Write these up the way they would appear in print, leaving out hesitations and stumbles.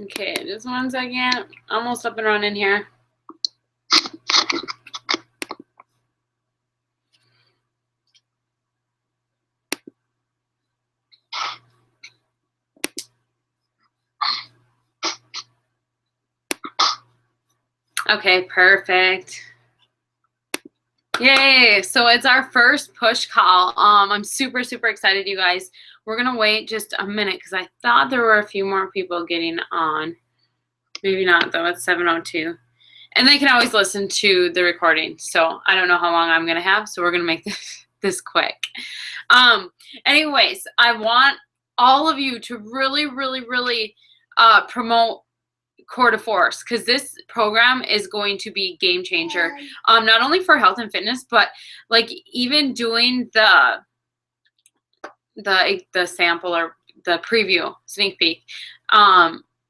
Okay, just 1 second. Almost up and running here. Okay, perfect. Yay! So it's our first push call. I'm super, super excited, you guys. We're gonna wait just a minute because I thought there were a few more people getting on. Maybe not though. It's 7:02, and they can always listen to the recording. So I don't know how long I'm gonna have. So we're gonna make this quick. Anyways, I want all of you to really, really, really promote Core de Force, because this program is going to be game changer, not only for health and fitness, but like even doing the sample or the preview sneak peek.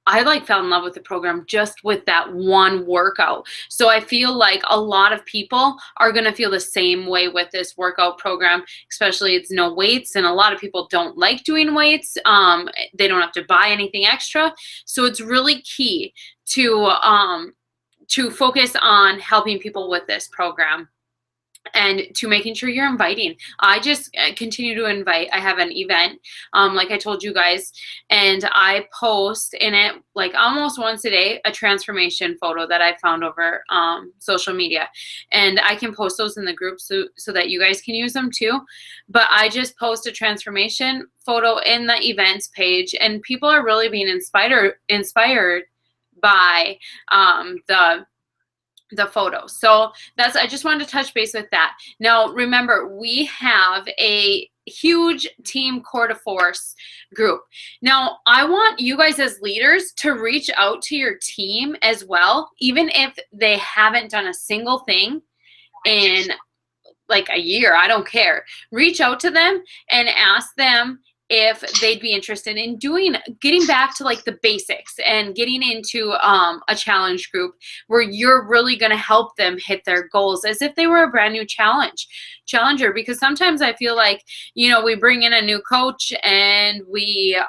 I like fell in love with the program just with that one workout. So I feel like a lot of people are going to feel the same way with this workout program, especially it's no weights, and a lot of people don't like doing weights. They don't have to buy anything extra. So it's really key to focus on helping people with this program and to making sure you're inviting. I just continue to invite. I have an event, like I told you guys, and I post in it like almost once a day a transformation photo that I found over social media, and I can post those in the group so that you guys can use them too. But I just post a transformation photo in the events page, and people are really being inspired by the photo. So I just wanted to touch base with that. Now, remember, we have a huge team Core de Force group. Now, I want you guys as leaders to reach out to your team as well, even if they haven't done a single thing in like a year. I don't care. Reach out to them and ask them if they'd be interested in getting back to like the basics and getting into a challenge group where you're really going to help them hit their goals as if they were a brand new challenger. Because sometimes I feel like, we bring in a new coach and we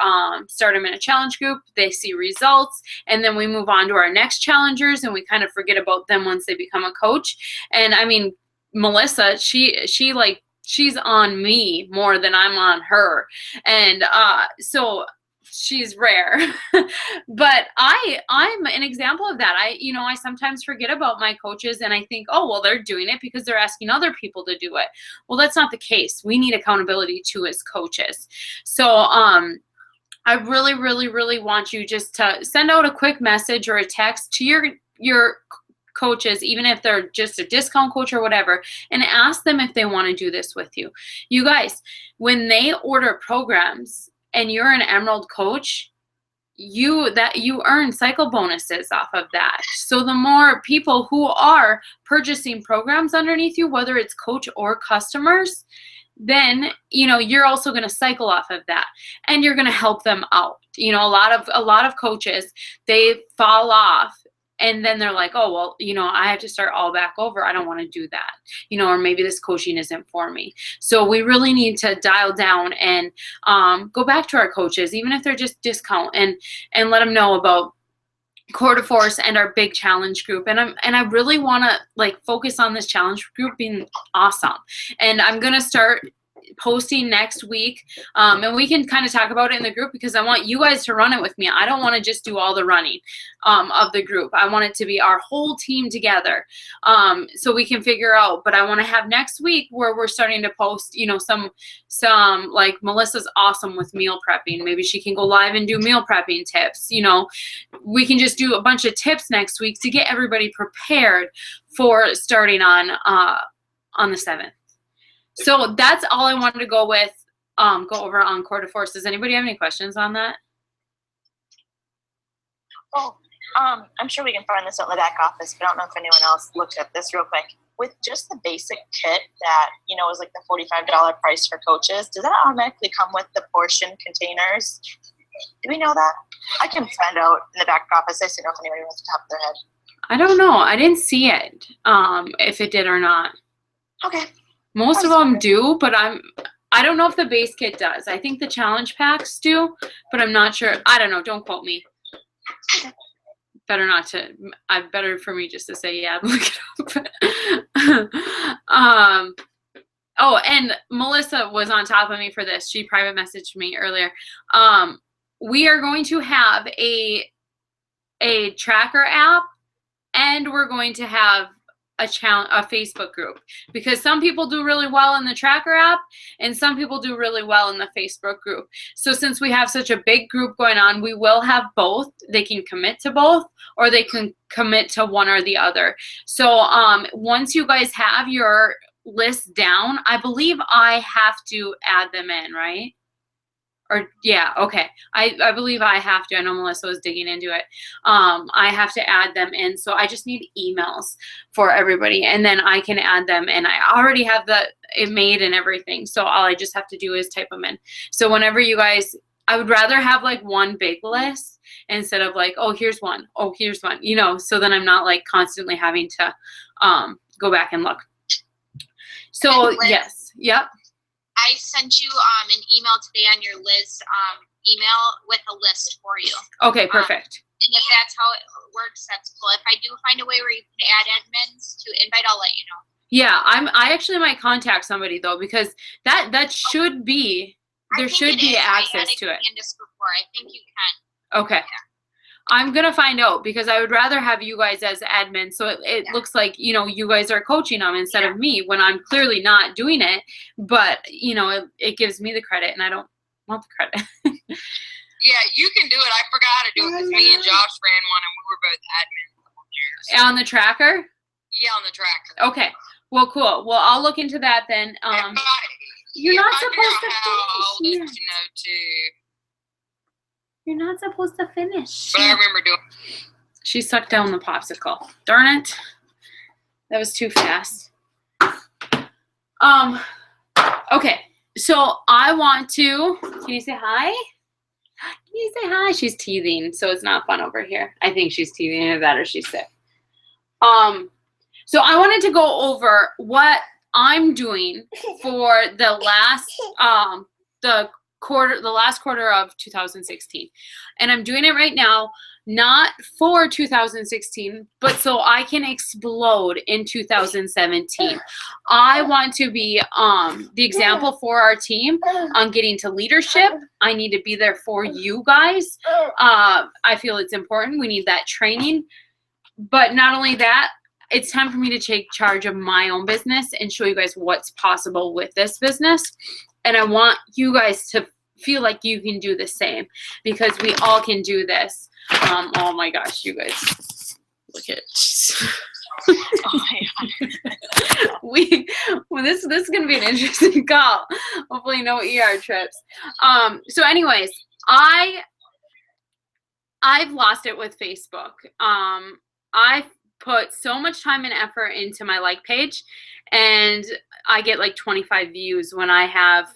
start them in a challenge group, they see results, and then we move on to our next challengers and we kind of forget about them once they become a coach. And I mean, Melissa, she's on me more than I'm on her. And so she's rare. But I'm an example of that. I sometimes forget about my coaches and I think, oh, well, they're doing it because they're asking other people to do it. Well, that's not the case. We need accountability too as coaches. So I really, really, really want you just to send out a quick message or a text to your coaches, even if they're just a discount coach or whatever, and ask them if they want to do this with you. You guys, when they order programs and you're an Emerald coach, you earn cycle bonuses off of that. So the more people who are purchasing programs underneath you, whether it's coach or customers, then you're also going to cycle off of that and you're going to help them out. A lot of coaches, they fall off. And then they're like, oh, well, I have to start all back over. I don't want to do that, or maybe this coaching isn't for me. So we really need to dial down and go back to our coaches, even if they're just discount, and let them know about Core de Force and our big challenge group. And I really want to focus on this challenge group being awesome. And I'm going to start posting next week, and we can kind of talk about it in the group because I want you guys to run it with me. I don't want to just do all the running of the group. I want it to be our whole team together, so we can figure out. But I want to have next week where we're starting to post, some like Melissa's awesome with meal prepping. Maybe she can go live and do meal prepping tips. We can just do a bunch of tips next week to get everybody prepared for starting on the 7th. So that's all I wanted to go over on Core de Force. Does anybody have any questions on that? Well, I'm sure we can find this out in the back office, but I don't know if anyone else looked at this real quick. With just the basic kit that, is like the $45 price for coaches, does that automatically come with the portion containers? Do we know that? I can find out in the back office. I just don't know if anybody wants to top of their head. I don't know. I didn't see it, if it did or not. Okay. Most of them do, but I don't know if the base kit does. I think the challenge packs do, but I'm not sure. I don't know. Don't quote me. Better not to, better for me just to say, yeah, look it up. Oh, and Melissa was on top of me for this. She private messaged me earlier. We are going to have a tracker app, and we're going to have a Facebook group, because some people do really well in the tracker app and some people do really well in the Facebook group. So since we have such a big group going on, we will have both. They can commit to both, or they can commit to one or the other. So once you guys have your list down, I believe I have to add them in, right? Or yeah, okay. I believe I have to. I know Melissa was digging into it. I have to add them in. So I just need emails for everybody, and then I can add them. And I already have it made and everything. So all I just have to do is type them in. So whenever you guys, I would rather have like one big list instead of like, oh, here's one. Oh, here's one. You know, so then I'm not like constantly having to go back and look. So yes, yep. I sent you an email today on your Liz email with a list for you. Okay, perfect. And if that's how it works, that's cool. If I do find a way where you can add admins to invite, I'll let you know. Yeah, I actually might contact somebody though, because that should be, there should be access to it. Candace before. I think you can. Okay. Yeah. I'm going to find out, because I would rather have you guys as admin. So it looks like, you know, you guys are coaching them instead of me, when I'm clearly not doing it. But, you know, it gives me the credit, and I don't want the credit. Yeah, you can do it. I forgot how to do it because me and Josh ran one, and we were both admins. On the tracker? Yeah, on the tracker. Okay. Well, cool. Well, I'll look into that then. You're not supposed to finish. You know, too. You're not supposed to finish. But I remember doing. She sucked down the popsicle. Darn it. That was too fast. Okay. So I want to, can you say hi? Can you say hi? She's teething, so it's not fun over here. I think she's teething, either that or she's sick. So I wanted to go over what I'm doing for the last the last quarter of 2016. And I'm doing it right now, not for 2016, but so I can explode in 2017. I want to be the example for our team on getting to leadership. I need to be there for you guys. I feel it's important. We need that training. But not only that, it's time for me to take charge of my own business and show you guys what's possible with this business. And I want you guys to feel like you can do the same, because we all can do this. Oh my gosh, you guys, look at this is gonna be an interesting call. Hopefully no ER trips. So anyways, I've lost it with Facebook. I've put so much time and effort into my like page, and I get like 25 views when I have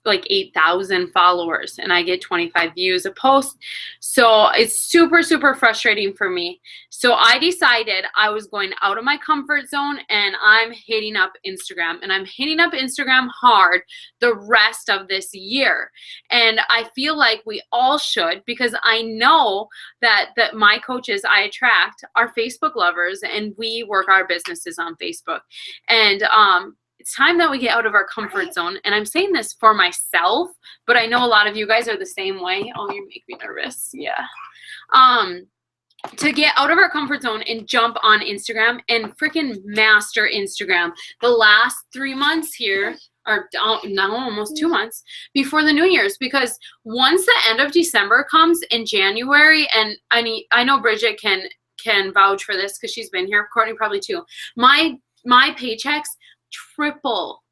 like 8,000 followers, and I get 25 views a post. So it's super, super frustrating for me. So I decided I was going out of my comfort zone, and I'm hitting up Instagram, and I'm hitting up Instagram hard the rest of this year. And I feel like we all should, because I know that my coaches I attract are Facebook lovers, and we work our businesses on Facebook. And it's time that we get out of our comfort zone. And I'm saying this for myself, but I know a lot of you guys are the same way. Oh, you make me nervous. Yeah. To get out of our comfort zone and jump on Instagram and freaking master Instagram. The last 3 months here, or now almost 2 months before the New Year's, because once the end of December comes in January, and I know Bridget can vouch for this because she's been here, Courtney probably too. My paychecks triple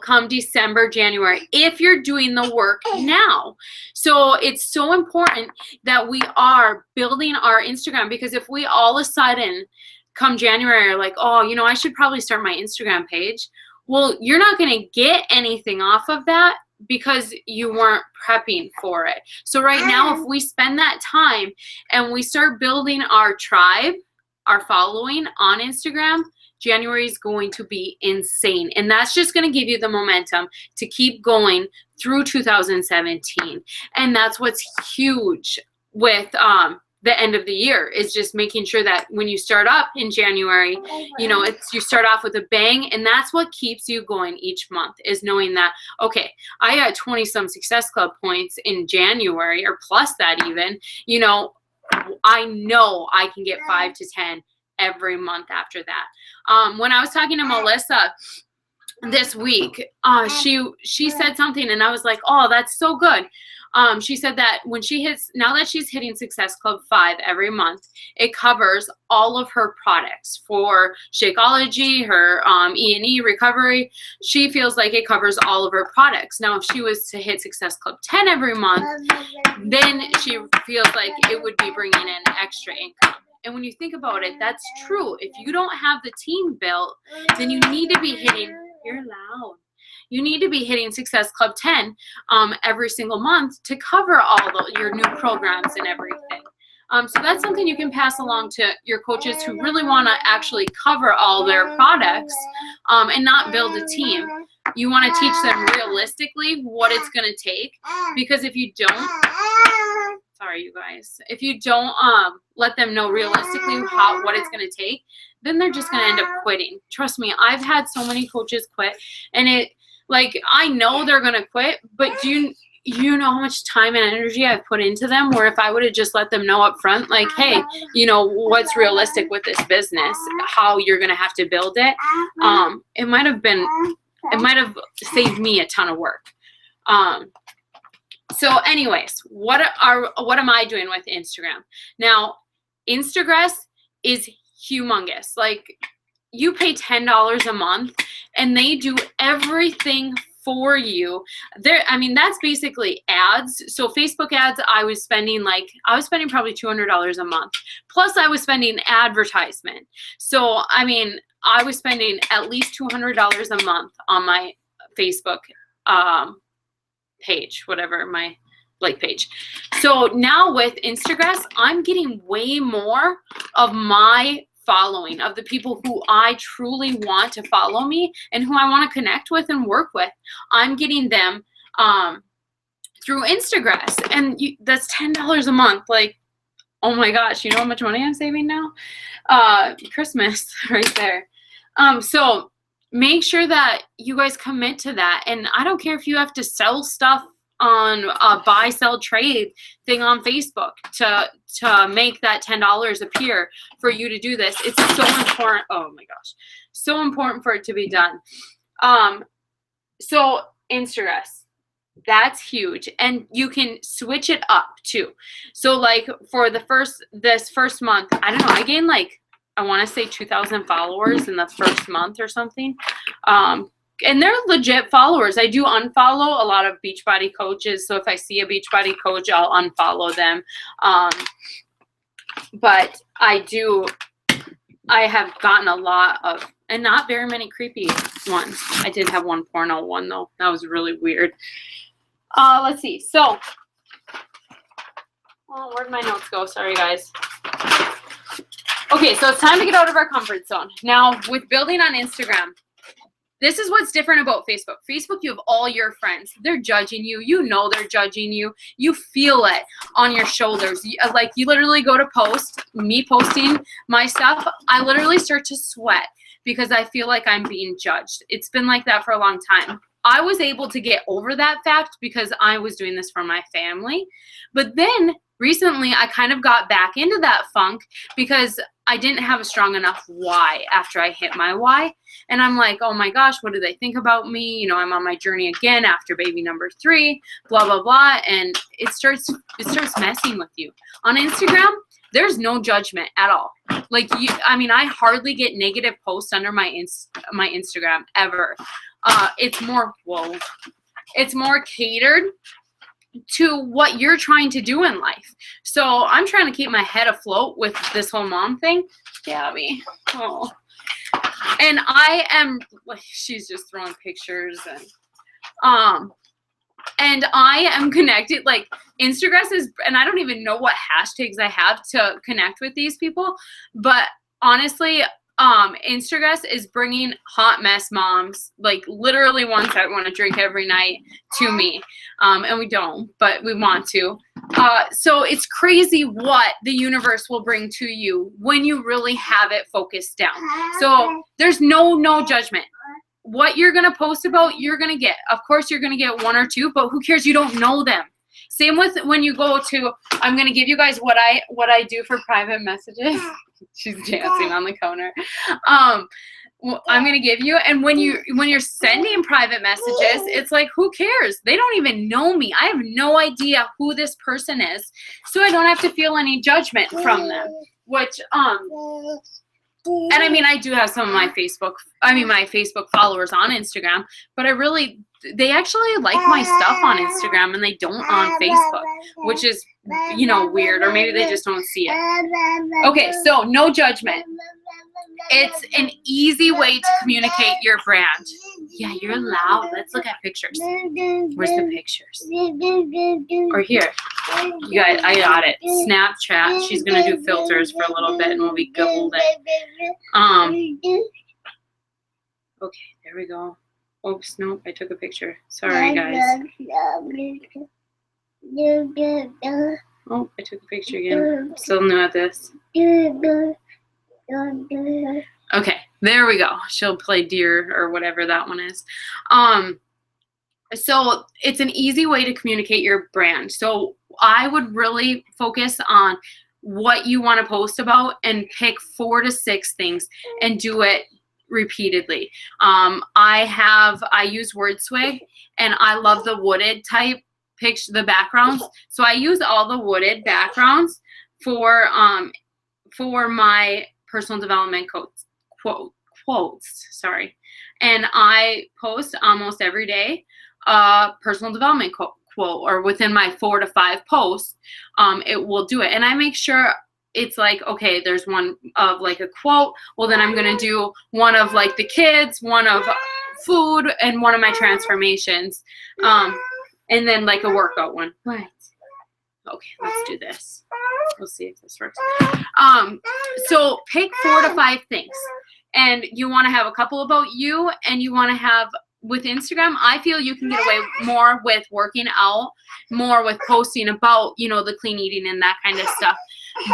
come December, January, if you're doing the work now. So it's so important that we are building our Instagram, because if we all of a sudden come January are like, oh, you know, I should probably start my Instagram page. Well, you're not going to get anything off of that because you weren't prepping for it. So right now, if we spend that time and we start building our tribe, our following on Instagram, January is going to be insane. And that's just going to give you the momentum to keep going through 2017. And that's what's huge with the end of the year, is just making sure that when you start up in January, you know, you start off with a bang, and that's what keeps you going each month, is knowing that, okay, I got 20 some Success Club points in January, or plus that even, you know I can get 5 to 10 every month after that. When I was talking to Melissa this week, she said something, and I was like, oh, that's so good. She said that when now that she's hitting Success Club 5 every month, it covers all of her products for Shakeology, her E&E recovery. She feels like it covers all of her products. Now, if she was to hit Success Club 10 every month, then she feels like it would be bringing in extra income. And when you think about it, that's true. If you don't have the team built, then you need to be hitting, you're loud. You need to be hitting Success Club 10 every single month to cover all your new programs and everything. So that's something you can pass along to your coaches who really want to actually cover all their products and not build a team. You want to teach them realistically what it's going to take, because if you don't, sorry you guys, if you don't let them know realistically what it's going to take, then they're just going to end up quitting. Trust me, I've had so many coaches quit, and I know they're going to quit, but do you know how much time and energy I've put into them, where if I would have just let them know up front, like, hey, you know, what's realistic with this business, how you're going to have to build it, it might have saved me a ton of work. So anyways, what am I doing with Instagram? Now, Instagram is humongous. Like, you pay $10 a month and they do everything for you. That's basically ads. So Facebook ads, I was spending probably $200 a month. Plus I was spending advertisement. So, I was spending at least $200 a month on my Facebook page, whatever, my page. So now with Instagram, I'm getting way more of my following, of the people who I truly want to follow me and who I want to connect with and work with. I'm getting them through Instagram, and that's $10 a month. Like, oh my gosh, you know how much money I'm saving now? Christmas right there. So make sure that you guys commit to that. And I don't care if you have to sell stuff on a buy, sell, trade thing on Facebook to make that $10 appear for you to do this. It's so important. Oh my gosh. So important for it to be done. So Instagram, that's huge. And you can switch it up too. So like for this first month, I don't know, I gained I want to say 2,000 followers in the first month or something. And they're legit followers. I do unfollow a lot of Beachbody coaches. So if I see a Beachbody coach, I'll unfollow them. But I have gotten a lot of, and not very many creepy ones. I did have one porno one though. That was really weird. Let's see. So, where'd my notes go? Sorry guys. Okay, so it's time to get out of our comfort zone. Now, with building on Instagram, this is what's different about Facebook. Facebook, you have all your friends. They're judging you. You know they're judging you. You feel it on your shoulders. You literally go to post, me posting my stuff, I literally start to sweat because I feel like I'm being judged. It's been like that for a long time. I was able to get over that fact because I was doing this for my family. But then recently I kind of got back into that funk because I didn't have a strong enough why after I hit my why. And I'm like, oh my gosh, what do they think about me? You know, I'm on my journey again after baby number 3, blah, blah, blah. And it starts messing with you. On Instagram, there's no judgment at all. I hardly get negative posts under my Instagram ever. It's more catered to what you're trying to do in life. So I'm trying to keep my head afloat with this whole mom thing. Gabby. Oh. And she's just throwing pictures and I am connected. Instagram is, and I don't even know what hashtags I have to connect with these people, but honestly, Instagram is bringing hot mess moms, literally ones that want to drink every night, to me. And we don't, but we want to. So it's crazy what the universe will bring to you when you really have it focused down. So there's no judgment. What you're going to post about, you're going to get. Of course, you're going to get one or two, but who cares? You don't know them. Same with when you go to, I'm going to give you guys what I do for private messages. She's dancing on the counter. I'm going to give you, and when you're sending private messages, it's like, who cares? They don't even know me. I have no idea who this person is. So I don't have to feel any judgment from them, which, and I mean, I do have some of my Facebook followers on Instagram, but they actually like my stuff on Instagram and they don't on Facebook, which is, weird, or maybe they just don't see it. Okay, so no judgment. It's an easy way to communicate your brand. Yeah, you're loud. Let's look at pictures. Where's the pictures? Or here. You guys, I got it. Snapchat. She's going to do filters for a little bit and we'll be golden. Okay, there we go. Oops, nope, I took a picture. Sorry, guys. Oh, I took a picture again. Still new at this. Okay, there we go. She'll play deer or whatever that one is. So it's an easy way to communicate your brand. So I would really focus on what you want to post about and pick 4 to 6 things and do it repeatedly. I use WordSwig and I love the wooded type picture, the backgrounds. So I use all the wooded backgrounds for my personal development quotes. Sorry. And I post almost every day a personal development quote, or within my 4 to 5 posts, it will do it. And I make sure it's like, okay, there's one of like a quote. Well, then I'm going to do one of like the kids, one of food, and one of my transformations. And then like a workout one. What? Okay, let's do this. We'll see if this works. So pick 4 to 5 things. And you want to have a couple about you, and you want to have, with Instagram, I feel you can get away more with working out, more with posting about, the clean eating and that kind of stuff.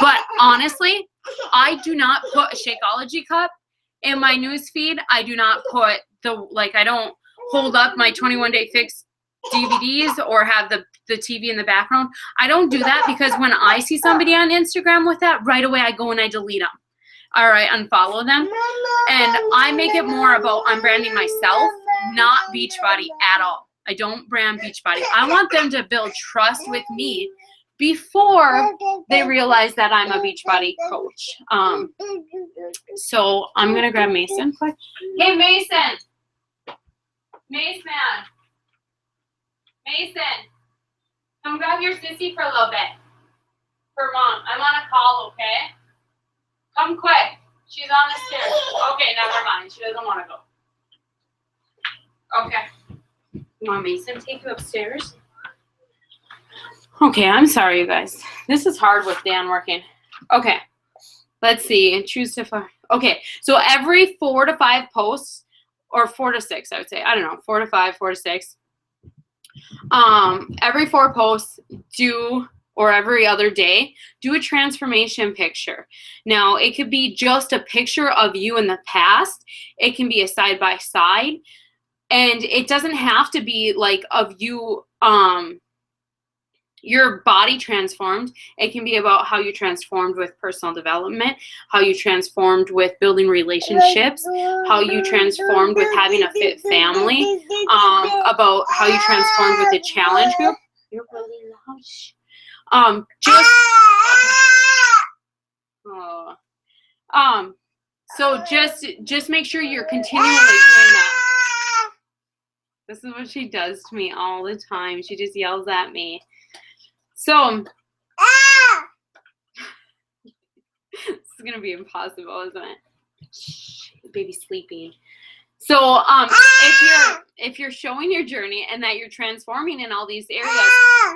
But honestly, I do not put a Shakeology cup in my news feed. I do not put I don't hold up my 21 Day Fix DVDs or have the TV in the background. I don't do that because when I see somebody on Instagram with that, right away I go and I delete them. All right, unfollow them. And I make it more about I'm branding myself, not Beachbody at all. I don't brand Beachbody. I want them to build trust with me before they realize that I'm a Beachbody coach. So I'm going to grab Mason quick. Hey, Mason. Mason. Come grab your sissy for a little bit. For Mom. I'm on a call, okay? Come quick. She's on the stairs. Okay, never mind. She doesn't want to go. Okay. You want Mason to take you upstairs? Okay, I'm sorry, you guys. This is hard with Dan working. Okay. Let's see. Choose to find. Okay, so every 4 to 5 posts, or 4 to 6, I would say. I don't know, 4 to 5, 4 to 6. Every 4 posts, or every other day, do a transformation picture. Now, it could be just a picture of you in the past. It can be a side by side. And it doesn't have to be like of you, your body transformed. It can be about how you transformed with personal development, how you transformed with building relationships, how you transformed with having a fit family, about how you transformed with the challenge group. You're really loud. So just make sure you're continually doing that. This is what she does to me all the time. She just yells at me. So this is gonna be impossible, isn't it? Shh, baby's sleeping. So if you're showing your journey and that you're transforming in all these areas,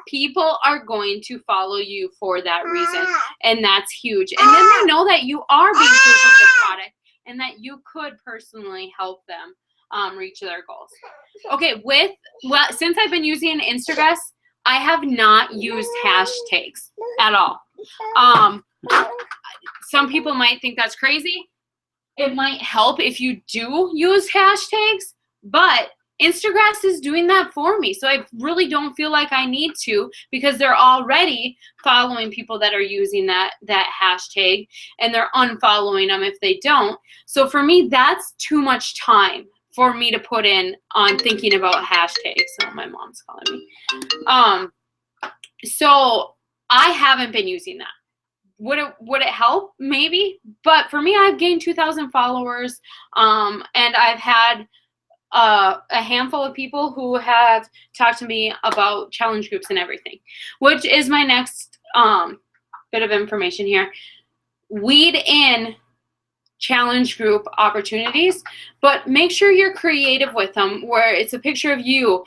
people are going to follow you for that reason, and that's huge. And then they know that you are being proof of the product and that you could personally help them reach their goals. Okay, since I've been using Instagram, I have not used hashtags at all. Some people might think that's crazy. It might help if you do use hashtags, but Instagram is doing that for me. So I really don't feel like I need to, because they're already following people that are using that hashtag, and they're unfollowing them if they don't. So for me, that's too much time for me to put in on thinking about hashtags. So my mom's calling me. So I haven't been using that. Would it help? Maybe. But for me, I've gained 2,000 followers, and I've had a handful of people who have talked to me about challenge groups and everything, which is my next bit of information here. Weed in challenge group opportunities, but make sure you're creative with them, where it's a picture of you.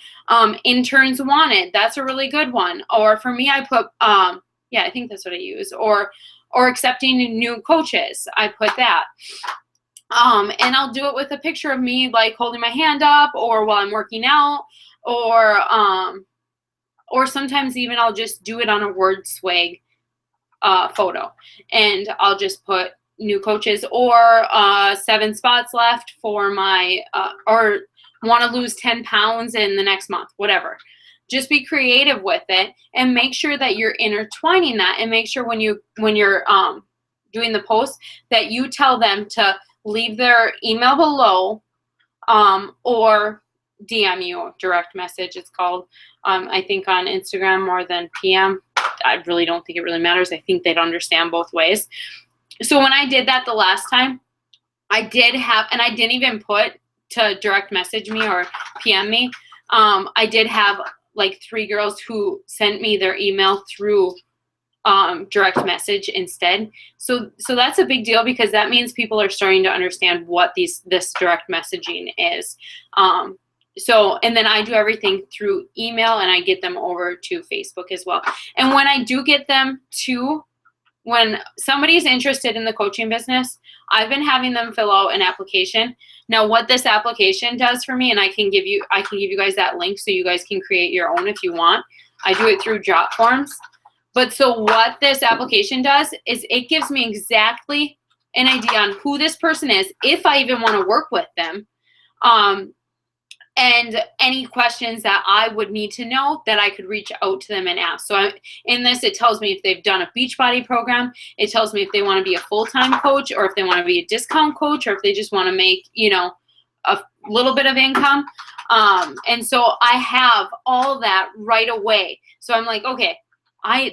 Interns wanted, that's a really good one. Or for me, I put yeah, I think that's what I use. Or accepting new coaches, I put that. And I'll do it with a picture of me, like holding my hand up, or while I'm working out, or sometimes even I'll just do it on a word swag photo, and I'll just put new coaches, or 7 spots left for my or want to lose 10 pounds in the next month, whatever. Just be creative with it, and make sure that you're intertwining that, and make sure when you're doing the post that you tell them to leave their email below, or DM you, or direct message it's called. I think on Instagram more than PM. I really don't think it really matters. I think they'd understand both ways. So when I did that the last time, I did have, and I didn't even put to direct message me or PM me. I did have like 3 girls who sent me their email through direct message instead. So that's a big deal, because that means people are starting to understand what this direct messaging is. So, and then I do everything through email, and I get them over to Facebook as well. And when I do get them to, when somebody's interested in the coaching business, I've been having them fill out an application. Now, what this application does for me, and I can give you guys that link so you guys can create your own if you want. I do it through Jotforms. But so what this application does is it gives me exactly an idea on who this person is, if I even want to work with them, and any questions that I would need to know that I could reach out to them and ask. So in this, it tells me if they've done a Beachbody program. It tells me if they want to be a full-time coach, or if they want to be a discount coach, or if they just want to make, a little bit of income. And so I have all that right away. So I'm like, okay,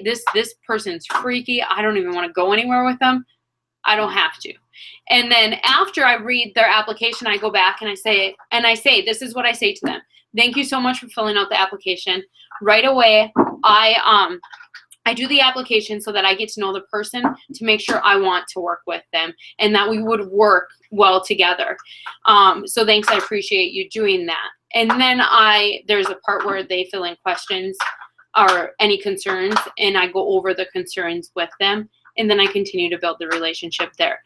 this person's freaky. I don't even want to go anywhere with them. I don't have to. And then after I read their application, I go back and I say, this is what I say to them. Thank you so much for filling out the application. Right away, I do the application so that I get to know the person, to make sure I want to work with them and that we would work well together. So thanks, I appreciate you doing that. And then there's a part where they fill in questions or any concerns, and I go over the concerns with them. And then I continue to build the relationship there.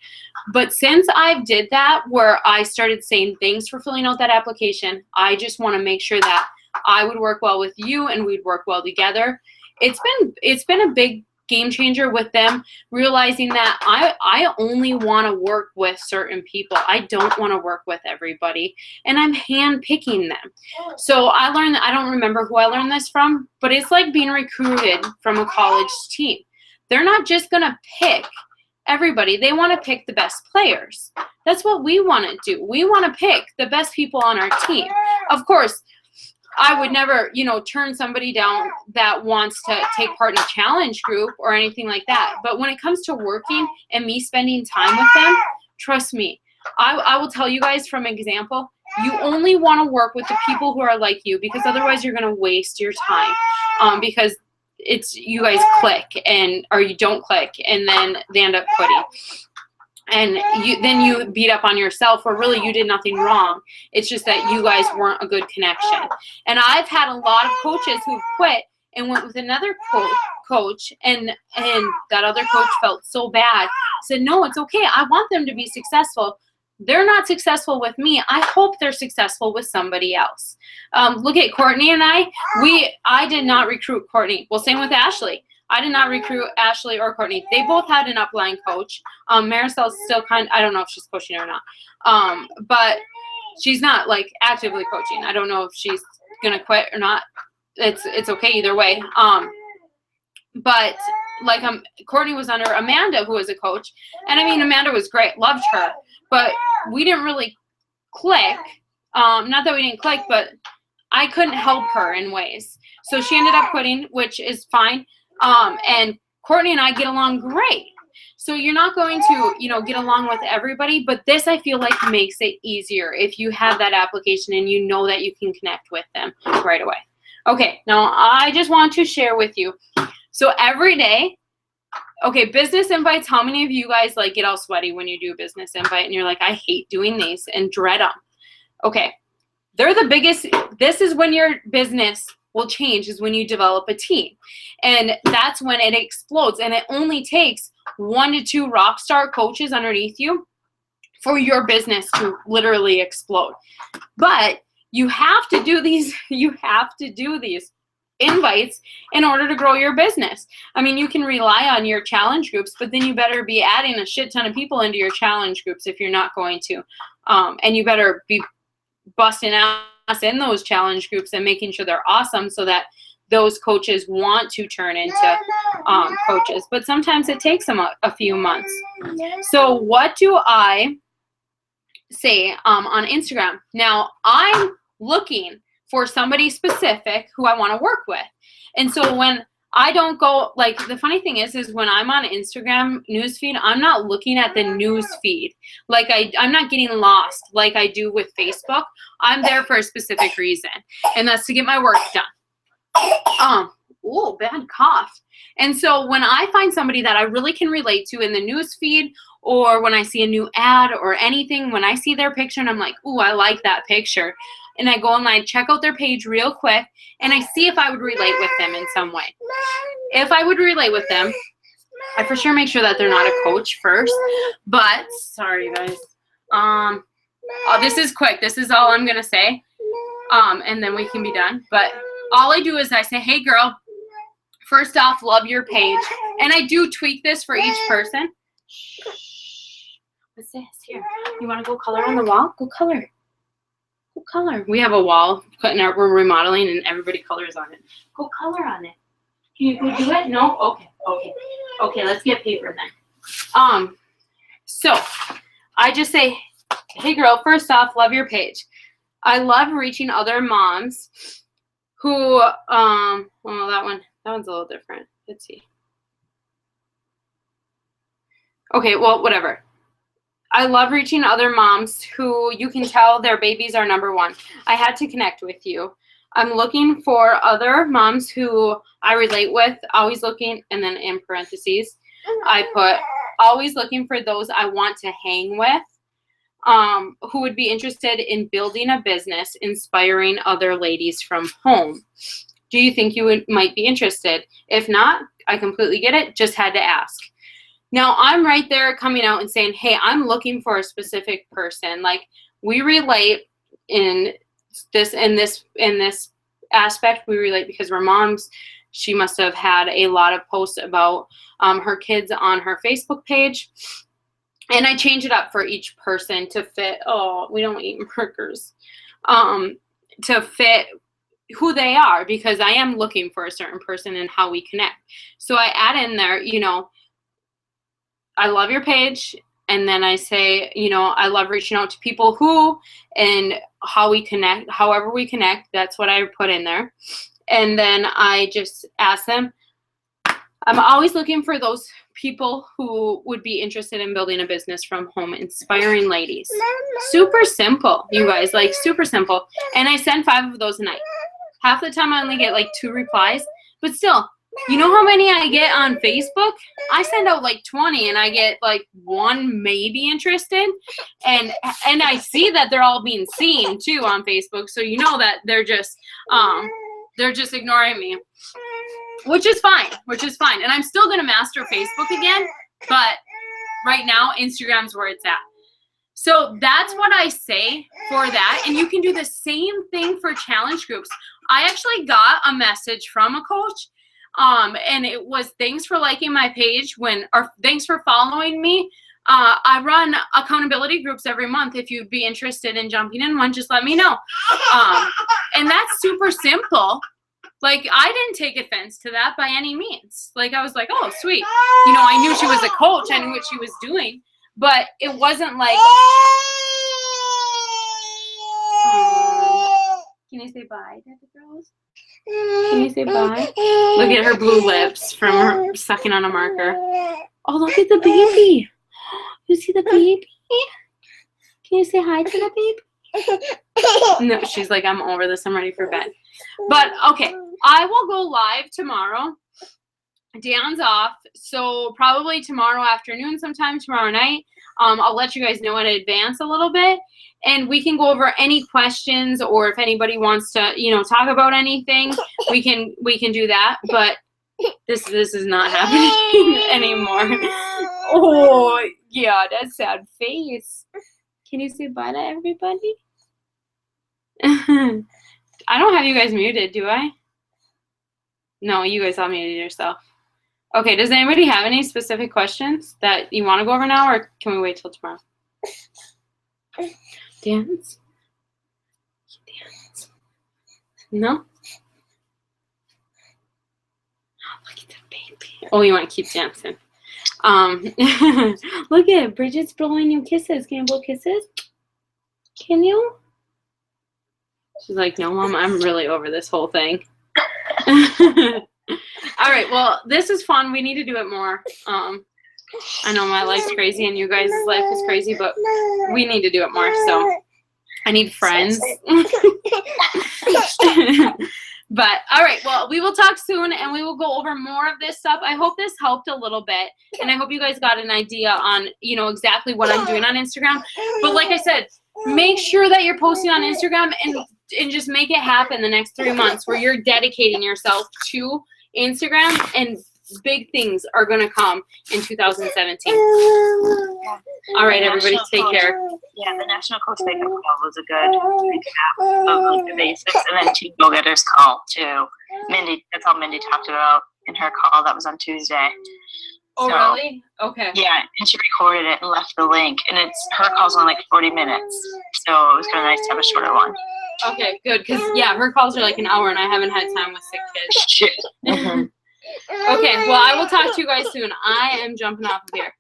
But since I did that, where I started saying thanks for filling out that application, I just want to make sure that I would work well with you and we'd work well together. It's been a big game changer with them, realizing that I only want to work with certain people. I don't want to work with everybody, and I'm hand-picking them. So I learned, I don't remember who I learned this from, but it's like being recruited from a college team. They're not just going to pick everybody. They want to pick the best players. That's what we want to do. We want to pick the best people on our team. Of course, I would never, turn somebody down that wants to take part in a challenge group or anything like that. But when it comes to working and me spending time with them, trust me, I will tell you guys from example, you only want to work with the people who are like you, because otherwise you're going to waste your time, because you guys click or you don't click, and then they end up quitting. And then you beat up on yourself, or really you did nothing wrong. It's just that you guys weren't a good connection. And I've had a lot of coaches who've quit and went with another coach, and that other coach felt so bad. Said, no, it's okay. I want them to be successful. they're not successful with me, I hope they're successful with somebody else. Look at Courtney and I did not recruit Courtney. Well, same with Ashley. I did not recruit Ashley or Courtney. They both had an upline coach. Maricel's still I don't know if she's coaching or not. But she's not like actively coaching. I don't know if she's gonna quit or not. It's okay either way. But like Courtney was under Amanda, who was a coach, and I mean Amanda was great, loved her, but we didn't really click. Not that we didn't click, but I couldn't help her in ways. So she ended up quitting, which is fine. And Courtney and I get along great. So you're not going to, get along with everybody, but this I feel like makes it easier if you have that application and you know that you can connect with them right away. Okay, now I just want to share with you. So every day, okay, business invites, how many of you guys like get all sweaty when you do a business invite and you're like, I hate doing these and dread them? Okay, they're the biggest, this is when your business will change, is when you develop a team. And that's when it explodes. And it only takes 1 to 2 rock star coaches underneath you for your business to literally explode. But you have to do these invites in order to grow your business. I mean, you can rely on your challenge groups, but then you better be adding a shit ton of people into your challenge groups if you're not going to. And you better be busting ass in those challenge groups and making sure they're awesome so that those coaches want to turn into coaches. But sometimes it takes them a few months. So what do I say on Instagram? Now, I'm looking for somebody specific who I want to work with. And so when I don't go, like, the funny thing is when I'm on Instagram newsfeed, I'm not looking at the newsfeed. Like, I'm not getting lost like I do with Facebook. I'm there for a specific reason, and that's to get my work done. Oh, bad cough. And so when I find somebody that I really can relate to in the newsfeed, or when I see a new ad or anything, when I see their picture and I'm like, ooh, I like that picture, and I go online, check out their page real quick, and I see if I would relate with them in some way. If I would relate with them, I for sure make sure that they're not a coach first. But, sorry guys. This is quick. This is all I'm going to say. And then we can be done. But all I do is I say, hey girl, first off, love your page. And I do tweak this for each person. What's this? Here. You want to go color on the wall? Go color. Go color. We have a wall we're remodeling and everybody colors on it. Go color on it. Can you go do it? No? Okay. Okay. Okay, let's get paper then. So I just say, hey girl, first off, love your page. I love reaching other moms who, well, that one's a little different. Let's see. Okay, well, whatever. I love reaching other moms who you can tell their babies are number one. I had to connect with you. I'm looking for other moms who I relate with, always looking, and then in parentheses, I put always looking for those I want to hang with, who would be interested in building a business, inspiring other ladies from home. Do you think you might be interested? If not, I completely get it, just had to ask. Now, I'm right there coming out and saying, hey, I'm looking for a specific person. Like, we relate in this aspect. We relate because we're moms. She must have had a lot of posts about her kids on her Facebook page. And I change it up for each person to fit, oh, we don't eat burgers, to fit who they are, because I am looking for a certain person and how we connect. So I add in there, I love your page, and then I say, I love reaching out to people who and how we connect, however we connect, that's what I put in there. And then I just ask them, I'm always looking for those people who would be interested in building a business from home, inspiring ladies. Super simple, you guys, like super simple. And I send 5 of those a night. Half the time I only get like 2 replies, but still, you know how many I get on Facebook? I send out like 20 and I get like 1 maybe interested. And I see that they're all being seen too on Facebook. So you know that they're just ignoring me, which is fine. And I'm still going to master Facebook again, but right now Instagram's where it's at. So that's what I say for that. And you can do the same thing for challenge groups. I actually got a message from a coach, and it was, thanks for liking my page, or thanks for following me. I run accountability groups every month. If you'd be interested in jumping in one, just let me know. And that's super simple. Like, I didn't take offense to that by any means. Like, I was like, oh, sweet. You know, I knew she was a coach. I knew what she was doing. But it wasn't like, can you say bye to the girls? Can you say bye? Look at her blue lips from her sucking on a marker. Oh, look at the baby. You see the baby? Can you say hi to the baby? No, she's like, I'm over this. I'm ready for bed. But, okay, I will go live tomorrow. Dan's off, so probably tomorrow afternoon sometime, tomorrow night. I'll let you guys know in advance a little bit, and we can go over any questions, or if anybody wants to, you know, talk about anything, we can do that. But this is not happening anymore. Oh, yeah, that sad face. Can you say bye to everybody? I don't have you guys muted, do I? No, you guys all muted yourself. Okay, does anybody have any specific questions that you want to go over now, or can we wait till tomorrow? Dance? Dance? No? Oh, look at the baby. Oh, you want to keep dancing. Look at it. Bridget's blowing you kisses. Can you blow kisses? Can you? She's like, no, Mom, I'm really over this whole thing. All right, well, this is fun. We need to do it more. I know my life's crazy and you guys' life is crazy, but we need to do it more. So I need friends. But all right, well, we will talk soon and we will go over more of this stuff. I hope this helped a little bit, and I hope you guys got an idea on, you know, exactly what I'm doing on Instagram. But like I said, make sure that you're posting on Instagram and just make it happen the next 3 months where you're dedicating yourself to Instagram, and big things are going to come in 2017. All right, everybody, take care. Yeah, the National Coach Wake Up Call was a good recap of like the basics, and then Team Go Getters Call too. Mindy, that's all Mindy talked about in her call. That was on Tuesday. Oh, So, really? Okay. yeah, and she recorded it and left the link, and her call's only like 40 minutes, so it was kind of nice to have a shorter one. Okay, good, because, yeah, her calls are like an hour, and I haven't had time with sick kids. Okay, well, I will talk to you guys soon. I am jumping off of here.